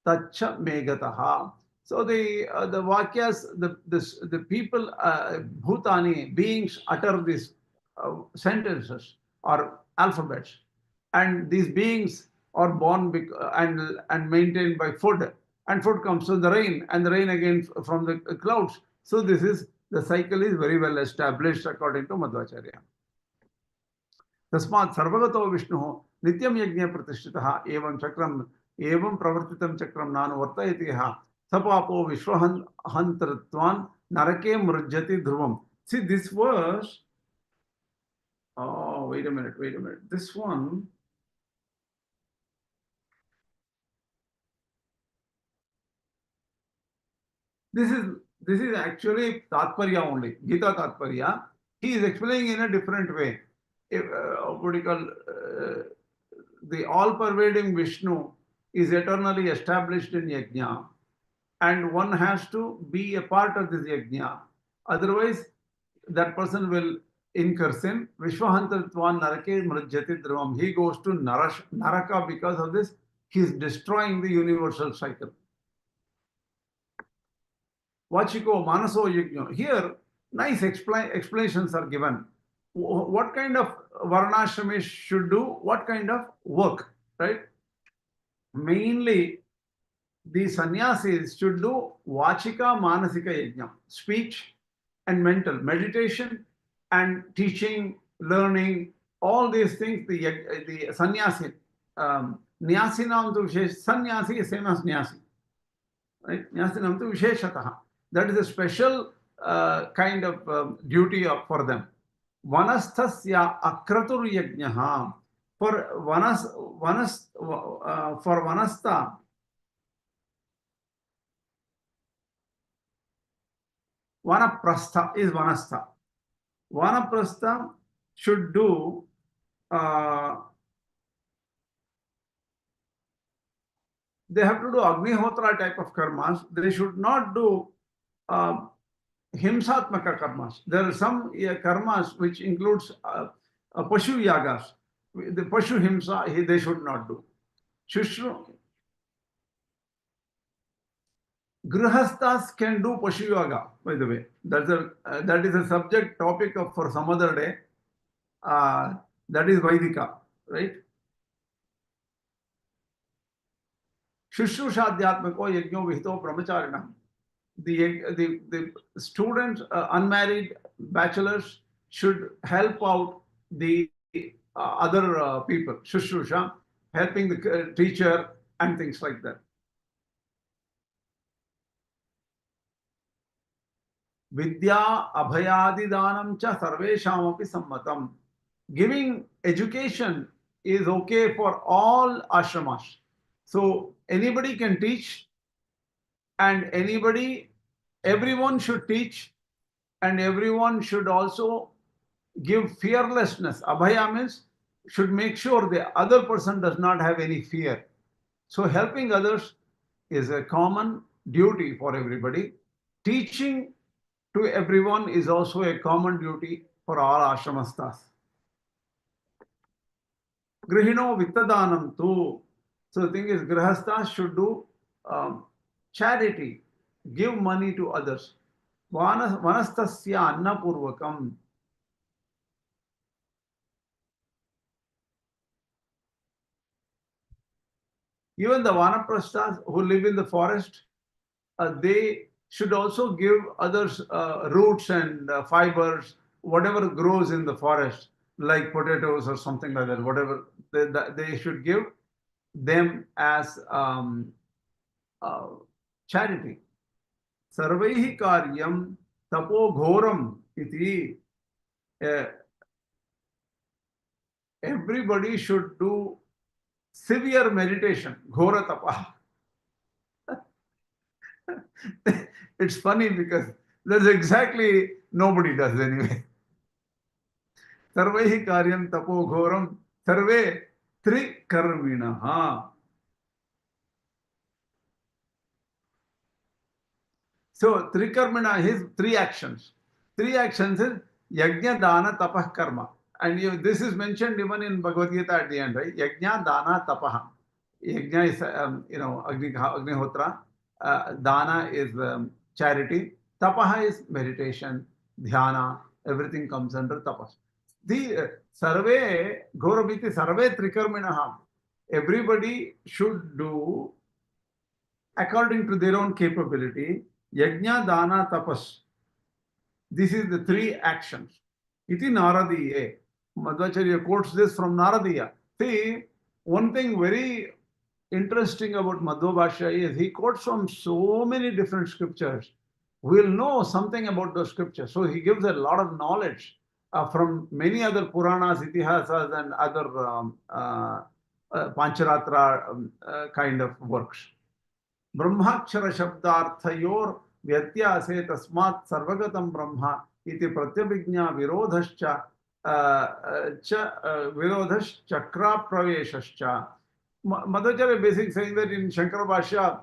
tacha megataha. So the Vakyas, the people, Bhūtāni, beings utter these sentences or alphabets. And these beings are born and maintained by food. And food comes from the rain, and the rain again from the clouds. So the cycle is very well established according to Madhvācharya. Tasmat sarvagato Viṣṇuh nityam yajña pratishtitah evam chakram evam pravartitam chakram nanu vartayati yaha sapapo vishvahantratvan narake mrujyati dhruvam. See this verse. Oh, wait a minute. This one. This is actually Tatparya only, Gita Tatparya. He is explaining in a different way. What do you call the all-pervading Viṣṇu is eternally established in Yajna, and one has to be a part of this Yajna. Otherwise, that person will incur sin. Vishvahantratvan narake mrujyati dhruvam. He goes to Naraka because of this. He is destroying the universal cycle. Vachiko manaso yajna. Here, nice explanations are given. What kind of varnashramis should do what kind of work, right? Mainly, the sannyasis should do vachika manasika yajna, speech and mental, meditation and teaching, learning, all these things. The sannyasi, nyasinam tu vishesh, sannyasi is same as nyasi, right? Nyasinam tu visheshatah. That is a special kind of duty for them. Vanasthasya akratur yajnaha. For vanastha, vanaprastha is vanastha. Vanaprastha should do they have to do Agnihotra type of karmas. They should not do himsatmaka karmas. There are some karmas which includes pashu yagas. The pashu himsa, they should not do. Shushru, grihasthas can do pashu yoga, by the way. That is a subject topic for some other day. That is Vaidika, right? Shushrushadyatmako yajno vihito brahmacharinam. The students, unmarried bachelors, should help out the other people, Shushrusha, helping the teacher and things like that. Vidya abhayadidanam cha sarveshamapi sammatam. Giving education is okay for all ashramas. So anybody can teach, and everyone should teach, and everyone should also give fearlessness. Abhaya means should make sure the other person does not have any fear. So helping others is a common duty for everybody. Teaching to everyone is also a common duty for all ashramastas. Grihino vittadanam tu. So the thing is, grihasthas should do charity, give money to others. Vanastasya annapurvakam. Even the vanaprasthas who live in the forest, they should also give others roots and fibers, whatever grows in the forest, like potatoes or something like that, whatever they should give them as charity. Sarvaihi karyam tapo ghoram iti. Everybody should do severe meditation, ghora tapa. It's funny because that's exactly nobody does anyway. Sarvaihi karyam tapo ghoram sarve trikarminaha. So trikarmina is three actions. Three actions is yagya, dana, tapah, karma. And this is mentioned even in Bhagavad Gītā at the end, right? Yagya, dana, tapah. Yagya is Agnihotra. Dana is charity. Tapaha is meditation, dhyana. Everything comes under tapas. The sarve gauraviti sarve trikarminaha. Everybody should do according to their own capability. Yajna, dana, tapas. This is the three actions. Iti naradiye. Madhvācharya quotes this from Naradiya. See, one thing very interesting about Madhva Bhashya is he quotes from so many different scriptures. We'll know something about those scriptures. So he gives a lot of knowledge from many other Puranas, Itihasas, and other Pancharatra kind of works. Brahmakshara Shabdarthayor Vyatyase Tasmat Sarvagatam Brahma iti Pratyabhijna Virodhascha Virodhash Chakra Praveshascha. Madhvacharya basically saying that in Shankara Bhashya,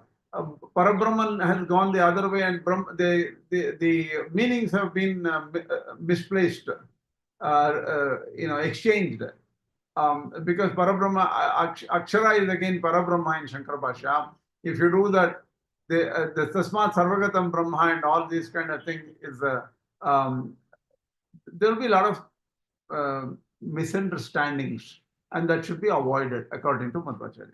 Parabrahman has gone the other way, and the meanings have been misplaced, exchanged. Because Parabrahma, Akshara is again Parabrahma in Shankara Bhashya. If you do that, the Tasmat Sarvagatam Brahma and all these kind of things is there will be a lot of misunderstandings, and that should be avoided according to Madhvacharya.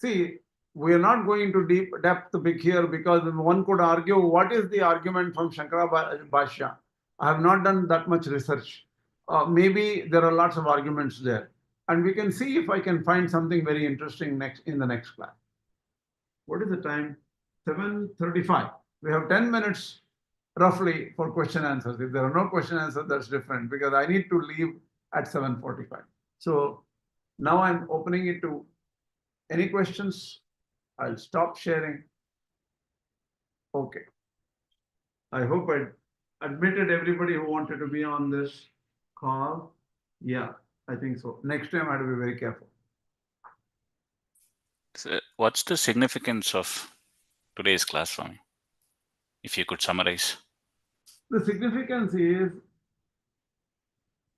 See, we are not going into deep depth big here because one could argue what is the argument from Shankara Bhashya. I have not done that much research. Maybe there are lots of arguments there, and we can see if I can find something very interesting in the next class. What is the time? 7:35. We have 10 minutes roughly for question answers. If there are no question answers, that's different because I need to leave at 7:45. So now I'm opening it to any questions. I'll stop sharing. Okay. I hope I admitted everybody who wanted to be on this call. Yeah, I think so. Next time I have to be very careful. So what's the significance of today's class, Swami? If you could summarize. The significance is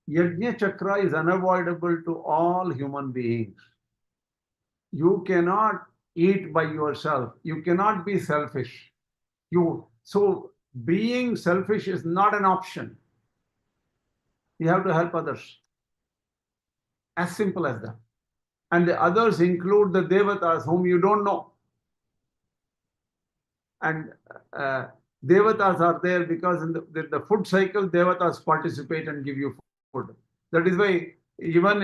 Yajna Chakra is unavoidable to all human beings. You cannot eat by yourself. You cannot be selfish. So being selfish is not an option. You have to help others. As simple as that. And the others include the devatās whom you don't know. And Devatās are there because in the food cycle, devatās participate and give you food. That is why even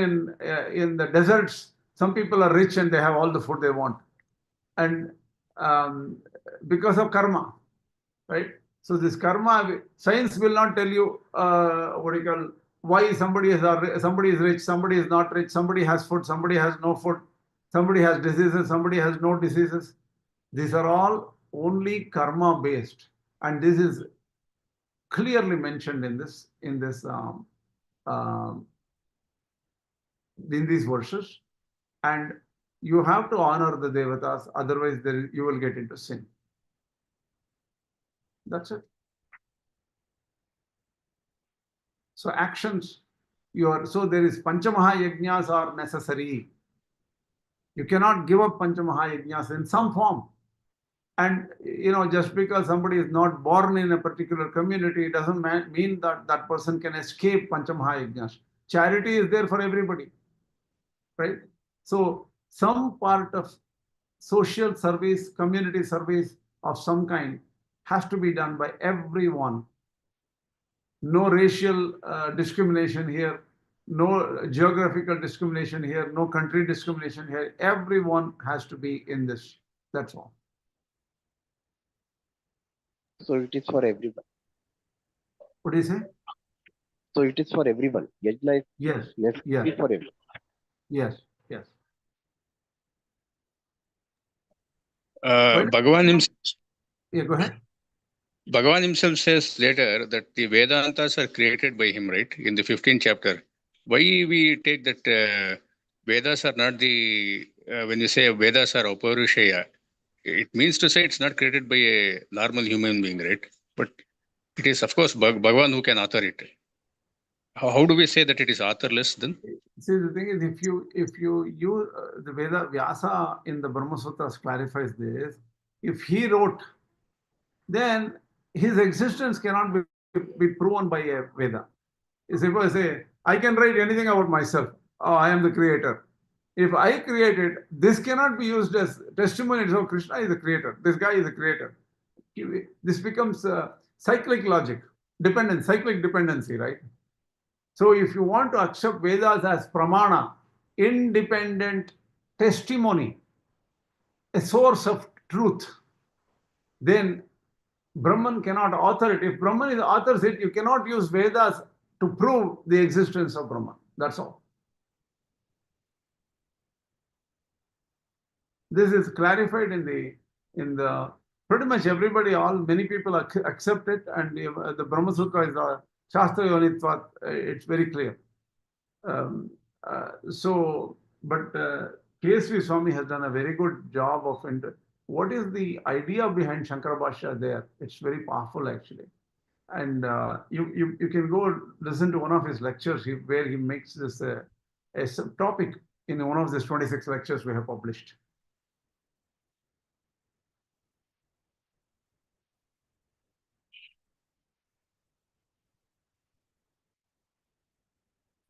in the deserts, some people are rich and they have all the food they want. And because of karma, right? So this karma, science will not tell you why somebody is rich, somebody is not rich, somebody has food, somebody has no food, somebody has diseases, somebody has no diseases. These are all only karma based, and this is clearly mentioned in these verses. And you have to honor the devatās, otherwise you will get into sin. That's it. So actions, so there is Panchamaha Yajnas are necessary. You cannot give up Panchamaha Yajnas in some form. And just because somebody is not born in a particular community, it doesn't mean that that person can escape Panchamaha Yajnas. Charity is there for everybody, right? So some part of social service, community service of some kind has to be done by everyone. No racial discrimination here, no geographical discrimination here, no country discrimination here. Everyone has to be in this. That's all. So it is for everyone. What do you say? So it is for everyone. Yajna is Yes. necessary for everyone. Yes. Yes. Bhagavan himself. Yeah, go ahead. Bhagavan himself says later that the Vedantas are created by him, right? In the 15th chapter. Why we take that Vedas are not when you say Vedas are Uparushaya, it means to say it's not created by a normal human being, right? But it is, of course, Bhagavan who can author it. How do we say that it is authorless then? See, the thing is, if you use the Veda, Vyasa in the Brahma Sutras clarifies this. If he wrote, then his existence cannot be proven by a Veda. If I say, I can write anything about myself. Oh, I am the creator. If I created, this cannot be used as testimony. So Krishna is the creator. This guy is the creator. This becomes cyclic logic, cyclic dependency, right? So if you want to accept Vedas as pramana, independent testimony, a source of truth, then Brahman cannot author it. If Brahman authors it, you cannot use Vedas to prove the existence of Brahman. That's all. This is clarified in the pretty much everybody, many people accept it, and the Brahma Sutra is a Shastra Yonitvat, it's very clear. But KSV Swami has done a very good job of what is the idea behind Śaṅkara Bhashya there. It's very powerful actually. And you can go listen to one of his lectures where he makes this a topic in one of these 26 lectures we have published.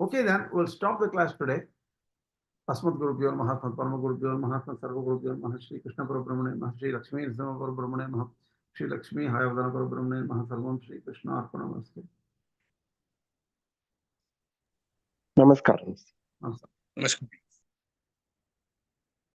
Okay, then we'll stop the class today. Asmat Gurubhyo Namaha, Parama Gurubhyo Namaha, Sarva Gurubhyo Namaha, Shri Krishna Parabrahman Namaha, Shri Lakshmi Narasimha Parabrahman Namaha, Shri Lakshmi Hayavadana Parabrahman Namaha, Sarvam Shri Krishna Arpanamastu. Namaskaram. Namaskar.